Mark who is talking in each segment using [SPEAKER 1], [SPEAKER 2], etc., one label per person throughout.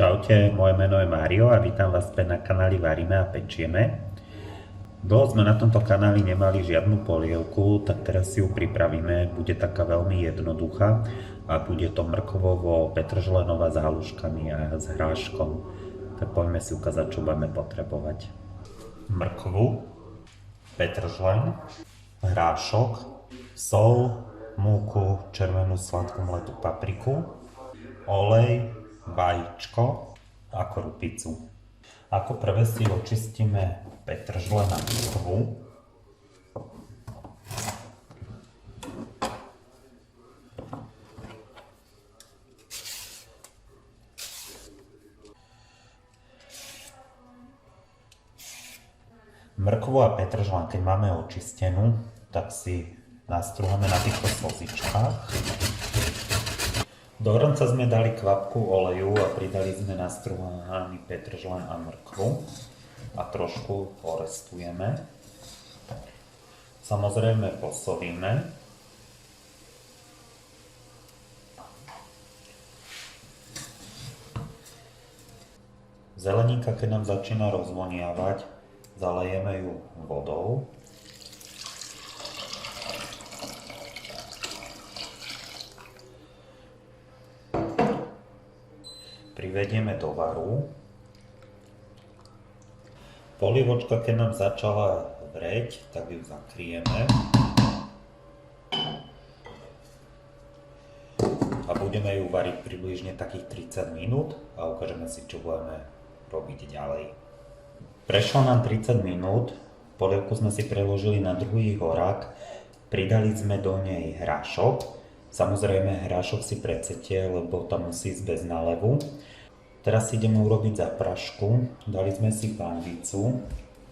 [SPEAKER 1] Čaute, moje meno je Mário a vítam vás späť na kanáli Varíme a pečieme. Dlho sme na tomto kanáli nemali žiadnu polievku, tak teraz si ju pripravíme. Bude taká veľmi jednoduchá a bude to mrkvovo-petržlenová s haluškami a s hráškom. Tak poďme si ukázať, čo budeme potrebovať. Mrkvu, petržlen, hrášok, sol, múku, červenú sladkú mletú papriku, olej, vajíčko a krupicu. Ako prvé si očistíme petržlen a mrkvu. Mrkvu a petržlen, keď máme očistenú, tak si nastrúhame na týchto slzičkách. Do hrnca sme dali kvapku oleju a pridali sme nastruhaný petržlen a mrkvu a trošku porestujeme. Samozrejme posolíme. Zeleninka, keď nám začína rozvoniavať, zalejeme ju vodou. Privedieme do varu. Polievočka, keď nám začala vreť, tak ju zakrieme. A budeme ju variť približne takých 30 minút a ukážeme si, čo budeme robiť ďalej. Prešlo nám 30 minút, polievku sme si preložili na druhý horák, pridali sme do nej hrášok. Samozrejme, hrášok si precete, lebo tam musí ísť bez nálevu. Teraz si ideme urobiť zaprašku. Dali sme si panvicu.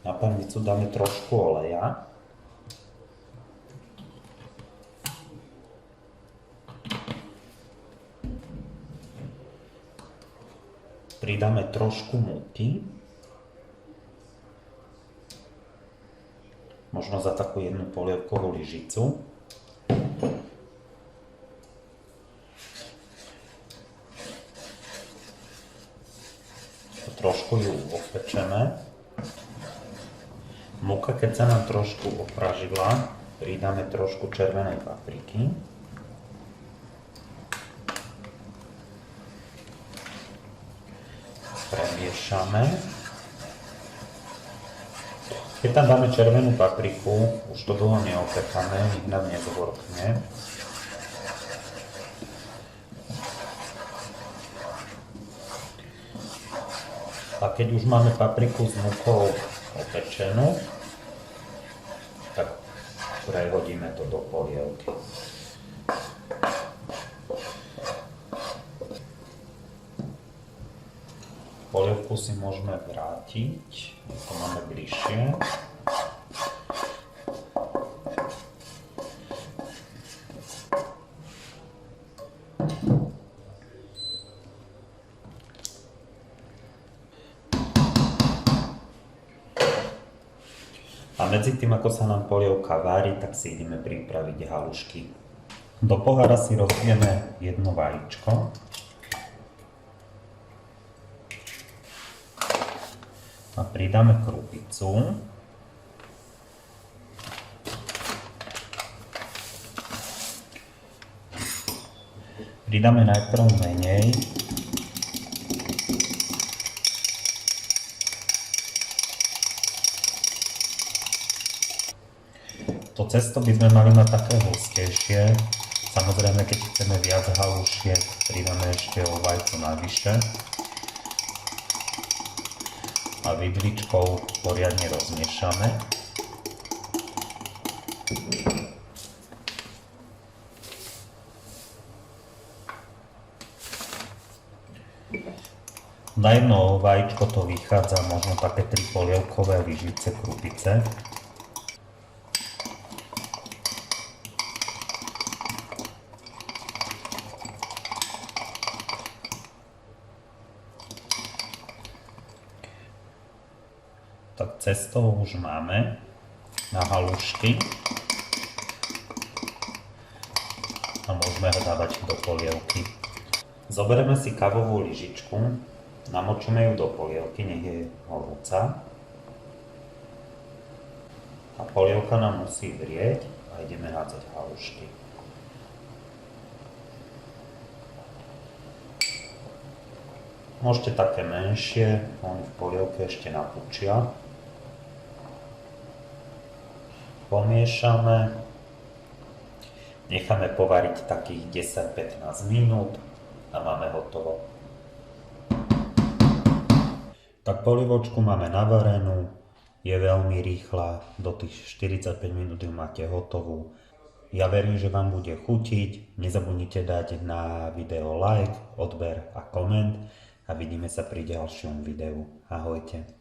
[SPEAKER 1] Na panvicu dáme trošku oleja. Pridáme trošku múky. Možno za takú jednu polievkovú lyžicu. Trošku ju opečeme. Múka, keď sa nám trošku opražila, pridáme trošku červenej papriky. Premiešame. Keď tam dáme červenú papriku, už to dlho neopečame, nech nám nezhorkne. A keď už máme papriku s múkou opečenú, tak prehodíme to do polievky. Polievku si môžeme vrátiť, to máme bližšie. A medzi tým, ako sa nám polievka vári, tak si ideme pripraviť halušky. Do pohára si rozbijeme jedno vajíčko. A pridáme krupicu. Pridáme najprv menej. To cesto by sme mali mať také hustejšie. Samozrejme, keď chceme viac halušiek, pridáme ešte vajco navyše. A vidličkou poriadne rozmiešame. Na jedno vajíčko to vychádza možno také 3 polievkové lyžice krupice. Tak cesto už máme na halušky a môžeme ho dávať do polievky. Zoberieme si kávovú lyžičku Namočíme ju do polievky, nech je horúca. A polievka nám musí vrieť a ideme hádzať halušky. Môžete také menšie, oni v polievke ešte napučia. Pomiešame. Necháme povariť takých 10-15 minút a máme hotovo. Tak polievočku máme navarenú, je veľmi rýchla, do tých 45 minút ju máte hotovú. Ja verím, že vám bude chutiť, nezabudnite dať na video like, odber a koment a vidíme sa pri ďalšom videu. Ahojte.